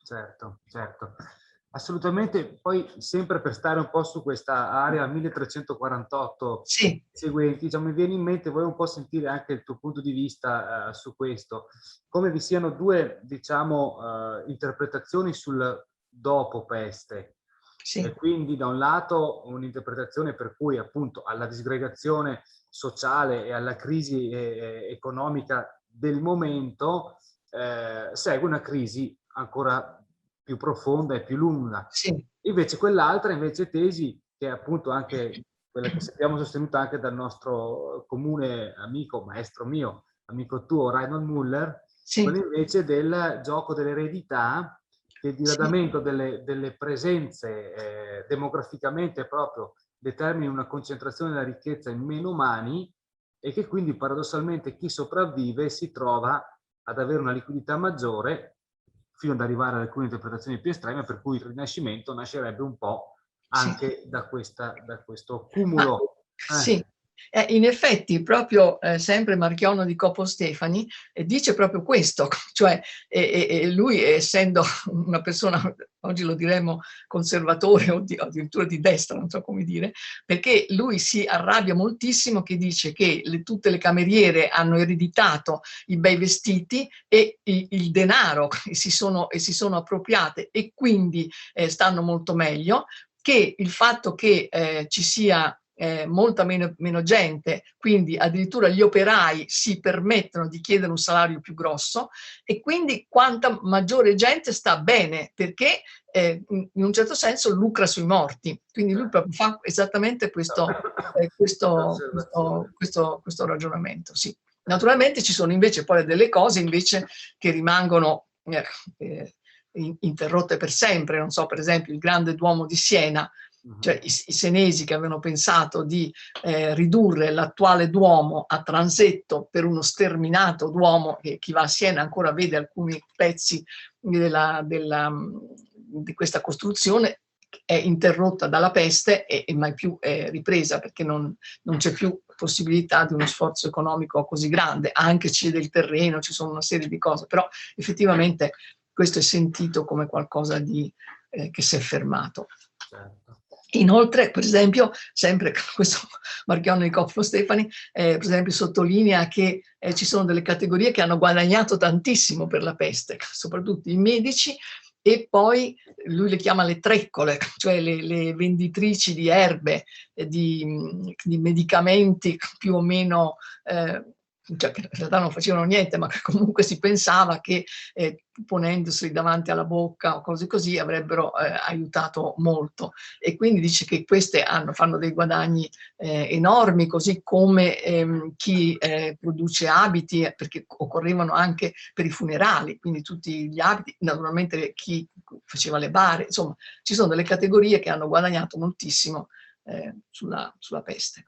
Certo, certo. Assolutamente. Poi, sempre per stare un po' su questa area 1348 sì, seguenti, diciamo, mi viene in mente, volevo un po' sentire anche il tuo punto di vista su questo, come vi siano due, diciamo, interpretazioni sul dopo peste. sì. E quindi da un lato un'interpretazione per cui appunto alla disgregazione sociale e alla crisi economica del momento segue una crisi ancora più profonda e più lunga. Sì. Invece quell'altra tesi, che è appunto anche quella che abbiamo sostenuta anche dal nostro comune amico, maestro mio, amico tuo, Reinhold Müller, sì. quella invece del gioco dell'eredità, che il diradamento delle presenze demograficamente proprio determina una concentrazione della ricchezza in meno mani, e che quindi paradossalmente chi sopravvive si trova ad avere una liquidità maggiore, fino ad arrivare ad alcune interpretazioni più estreme, per cui il Rinascimento nascerebbe un po' anche da questo cumulo. Sì, In effetti, proprio sempre Marchionne di Capo Stefani dice proprio questo, cioè lui, essendo una persona, oggi lo diremmo conservatore o addirittura di destra, non so come dire, perché lui si arrabbia moltissimo, che dice che tutte le cameriere hanno ereditato i bei vestiti e il denaro e si sono appropriate e quindi stanno molto meglio, che il fatto che ci sia molta meno gente, quindi addirittura gli operai si permettono di chiedere un salario più grosso e quindi quanta maggiore gente sta bene, perché in un certo senso lucra sui morti. Quindi lui proprio fa esattamente questo ragionamento. Sì. Naturalmente ci sono invece poi delle cose invece che rimangono interrotte per sempre. Non so, per esempio il grande Duomo di Siena, cioè i senesi che avevano pensato di ridurre l'attuale Duomo a transetto per uno sterminato Duomo, che chi va a Siena ancora vede alcuni pezzi di questa costruzione, è interrotta dalla peste e mai più è ripresa, perché non c'è più possibilità di uno sforzo economico così grande, anche cede il terreno, ci sono una serie di cose, però effettivamente questo è sentito come qualcosa che si è fermato. Certo. Inoltre, per esempio, sempre questo Marchionne di Capo Stefani, per esempio sottolinea che ci sono delle categorie che hanno guadagnato tantissimo per la peste, soprattutto i medici, e poi lui le chiama le treccole, cioè le venditrici di erbe, di medicamenti più o meno, cioè che in realtà non facevano niente, ma che comunque si pensava che ponendoseli davanti alla bocca o cose così avrebbero aiutato molto. E quindi dice che queste fanno dei guadagni enormi, così come chi produce abiti, perché occorrevano anche per i funerali, quindi tutti gli abiti, naturalmente chi faceva le bare, insomma ci sono delle categorie che hanno guadagnato moltissimo sulla peste.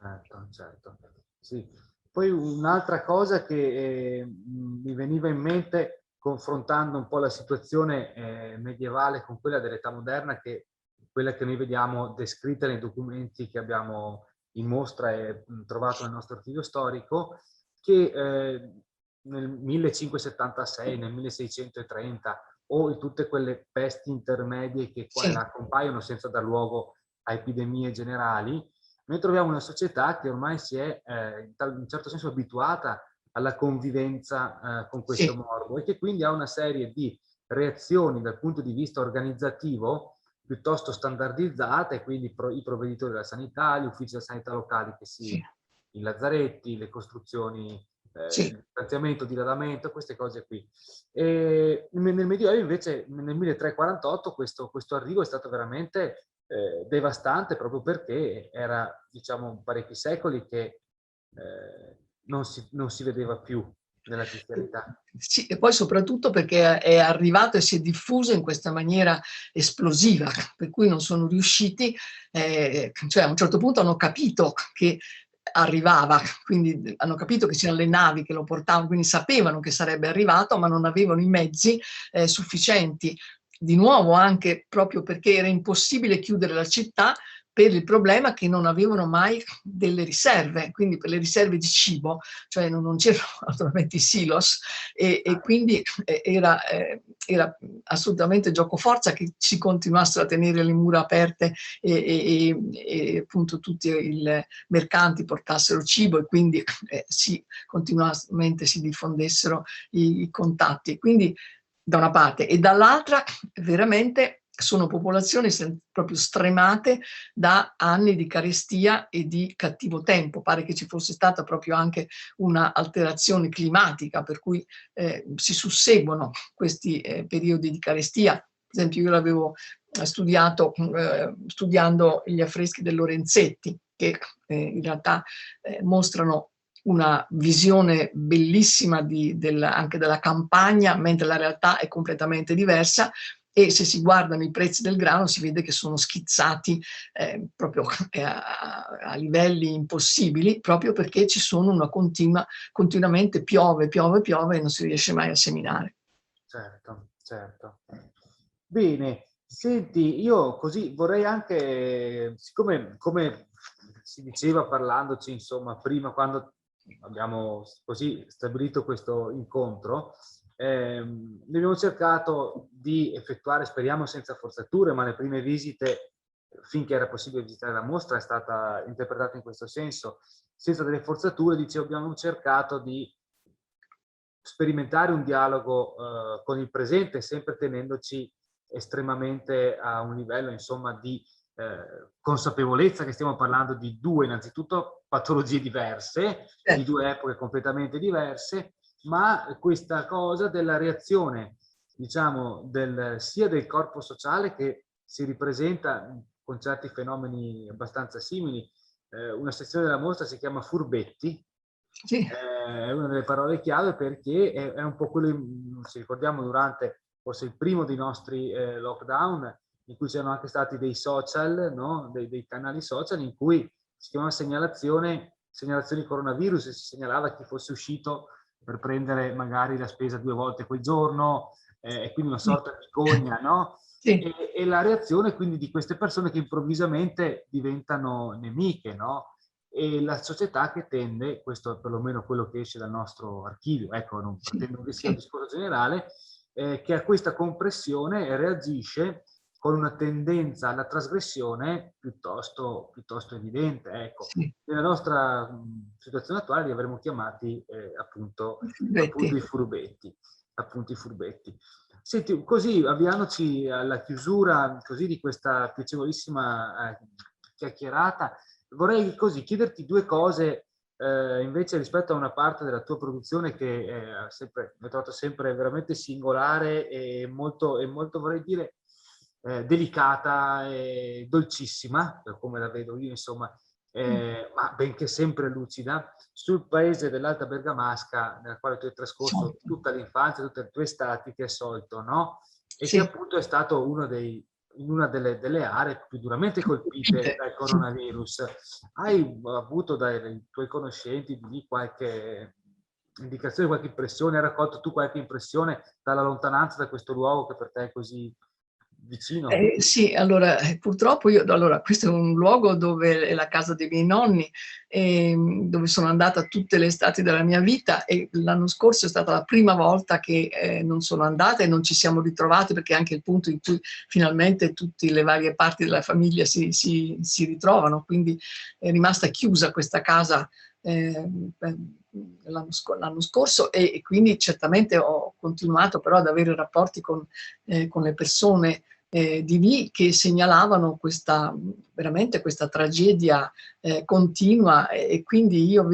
Certo. Sì. Poi un'altra cosa che mi veniva in mente confrontando un po' la situazione medievale con quella dell'età moderna, che quella che noi vediamo descritta nei documenti che abbiamo in mostra e trovato nel nostro archivio storico, che nel 1576, nel 1630 o in tutte quelle pesti intermedie che qua e là compaiono senza dar luogo a epidemie generali, noi troviamo una società che ormai si è in un certo senso abituata alla convivenza con questo morbo e che quindi ha una serie di reazioni dal punto di vista organizzativo piuttosto standardizzate, quindi i provveditori della sanità, gli uffici della sanità locali, i lazzaretti, le costruzioni, il stanziamento, diradamento, queste cose qui. E nel Medioevo invece nel 1348 questo arrivo è stato veramente devastante, proprio perché era, diciamo, parecchi secoli che non si vedeva più nella cristianità. Sì, e poi soprattutto perché è arrivato e si è diffuso in questa maniera esplosiva, per cui non sono riusciti, cioè a un certo punto hanno capito che arrivava, quindi hanno capito che c'erano le navi che lo portavano, quindi sapevano che sarebbe arrivato, ma non avevano i mezzi sufficienti. Di nuovo anche proprio perché era impossibile chiudere la città per il problema che non avevano mai delle riserve, quindi per le riserve di cibo, cioè non c'erano naturalmente i silos e quindi era assolutamente giocoforza che si continuassero a tenere le mura aperte e appunto tutti i mercanti portassero cibo e quindi continuamente si diffondessero i contatti. Quindi da una parte e dall'altra veramente sono popolazioni proprio stremate da anni di carestia e di cattivo tempo. Pare che ci fosse stata proprio anche una alterazione climatica, per cui si susseguono questi periodi di carestia. Per esempio io l'avevo studiato studiando gli affreschi del Lorenzetti, che in realtà mostrano una visione bellissima anche della campagna, mentre la realtà è completamente diversa. E se si guardano i prezzi del grano si vede che sono schizzati proprio a livelli impossibili, proprio perché ci sono continuamente piove e non si riesce mai a seminare. Certo. Bene, senti, io così vorrei anche, siccome come si diceva parlandoci, insomma, prima quando abbiamo così stabilito questo incontro, noi abbiamo cercato di effettuare, speriamo senza forzature, ma le prime visite, finché era possibile visitare la mostra, è stata interpretata in questo senso, senza delle forzature. Dicevo, abbiamo cercato di sperimentare un dialogo con il presente, sempre tenendoci estremamente a un livello, insomma, di consapevolezza che stiamo parlando di due, innanzitutto, patologie diverse, di due epoche completamente diverse, ma questa cosa della reazione, diciamo, sia del corpo sociale che si ripresenta con certi fenomeni abbastanza simili. Una sezione della mostra si chiama Furbetti, Sì. è una delle parole chiave perché è un po' quello, se ricordiamo, durante forse il primo dei nostri lockdown, in cui c'erano anche stati dei social, no? dei canali social in cui si chiamava segnalazioni coronavirus, e si segnalava chi fosse uscito per prendere magari la spesa 2 volte quel giorno, e quindi una sorta di gogna, no? Sì. E la reazione quindi di queste persone che improvvisamente diventano nemiche, no? E la società che tende, questo è perlomeno quello che esce dal nostro archivio, ecco, non pretendo che sia un discorso generale, che a questa compressione reagisce con una tendenza alla trasgressione piuttosto evidente. Ecco. Sì. Nella nostra situazione attuale li avremmo chiamati appunto i furbetti. Appunto i furbetti. Senti, così avviandoci alla chiusura così di questa piacevolissima chiacchierata, vorrei così chiederti due cose invece rispetto a una parte della tua produzione che mi ho trovato sempre veramente singolare e molto vorrei dire delicata e dolcissima, per come la vedo io, insomma, ma benché sempre lucida, sul paese dell'Alta Bergamasca, nella quale tu hai trascorso tutta l'infanzia, tutte le tue estati, che è Solto, no? E che appunto è stato in una delle aree più duramente colpite dal coronavirus. Hai avuto dai tuoi conoscenti di qualche indicazione, qualche impressione? Hai raccolto tu qualche impressione dalla lontananza da questo luogo che per te è così vicino? Sì, allora purtroppo questo è un luogo dove è la casa dei miei nonni, dove sono andata tutte le estati della mia vita, e l'anno scorso è stata la prima volta che non sono andata e non ci siamo ritrovati, perché è anche il punto in cui finalmente tutte le varie parti della famiglia si ritrovano, quindi è rimasta chiusa questa casa l'anno scorso, e quindi certamente ho continuato però ad avere rapporti con le persone di lì, che segnalavano veramente questa tragedia continua, e quindi io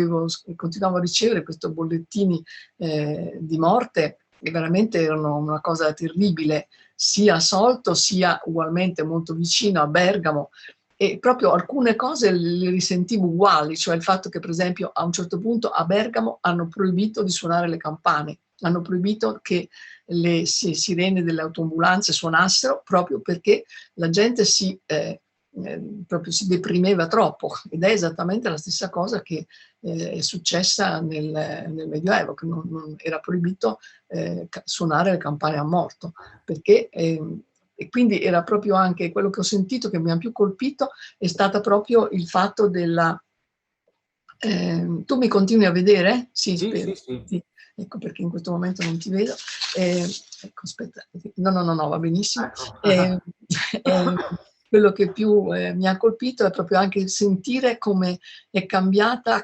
continuavo a ricevere questi bollettini di morte, che veramente erano una cosa terribile, sia a Solto sia ugualmente molto vicino a Bergamo, e proprio alcune cose le risentivo uguali, cioè il fatto che per esempio a un certo punto a Bergamo hanno proibito di suonare le campane, hanno proibito che le sirene delle autoambulanze suonassero, proprio perché la gente proprio si deprimeva troppo, ed è esattamente la stessa cosa che è successa nel Medioevo, che non era proibito suonare le campane a morto, perché e quindi era proprio anche quello che ho sentito che mi ha più colpito, è stato proprio il fatto della... tu mi continui a vedere? Sì, Sì, spero. Sì. Ecco, perché in questo momento non ti vedo. Ecco, aspetta. No, va benissimo. Ecco. Quello che più mi ha colpito è proprio anche sentire come è cambiata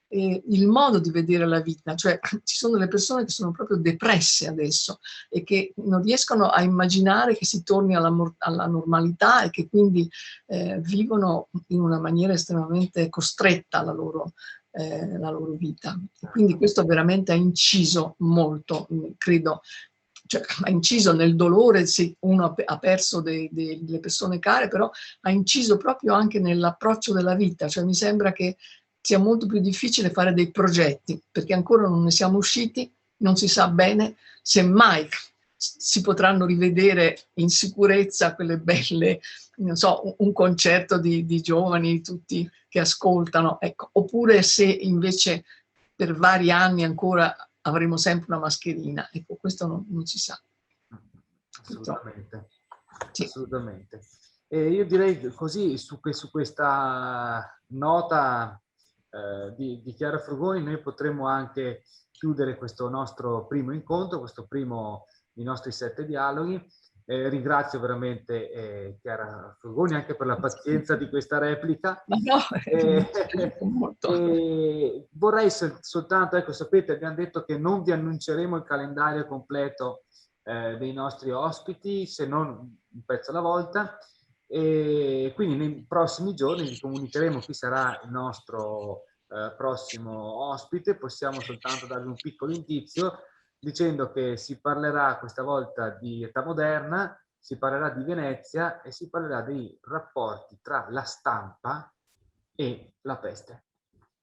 il modo di vedere la vita, cioè ci sono delle persone che sono proprio depresse adesso e che non riescono a immaginare che si torni alla normalità, e che quindi vivono in una maniera estremamente costretta la loro vita. E quindi questo veramente ha inciso molto, credo, cioè, ha inciso nel dolore se uno ha perso delle persone care, però ha inciso proprio anche nell'approccio della vita, cioè mi sembra che sia molto più difficile fare dei progetti, perché ancora non ne siamo usciti, non si sa bene se mai si potranno rivedere in sicurezza quelle belle, non so, un concerto di giovani, tutti che ascoltano, ecco, oppure se invece per vari anni ancora avremo sempre una mascherina. Ecco, questo non si sa. Assolutamente, Sì. assolutamente. E io direi così su questa nota di Chiara Frugoni noi potremmo anche chiudere questo nostro primo incontro, i nostri 7 dialoghi. Ringrazio veramente Chiara Frugoni anche per la pazienza di questa replica. Ma no, molto. Vorrei soltanto, ecco, sapete, abbiamo detto che non vi annunceremo il calendario completo dei nostri ospiti, se non un pezzo alla volta, e quindi nei prossimi giorni vi comunicheremo chi sarà il nostro prossimo ospite. Possiamo soltanto darvi un piccolo indizio dicendo che si parlerà questa volta di età moderna, si parlerà di Venezia e si parlerà dei rapporti tra la stampa e la peste.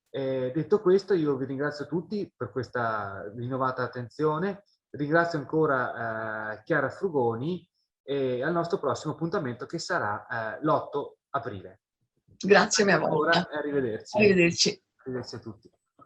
Detto questo, io vi ringrazio tutti per questa rinnovata attenzione, ringrazio ancora Chiara Frugoni e al nostro prossimo appuntamento che sarà l'8 aprile. Grazie a mia volta. Arrivederci. Arrivederci. Arrivederci a tutti.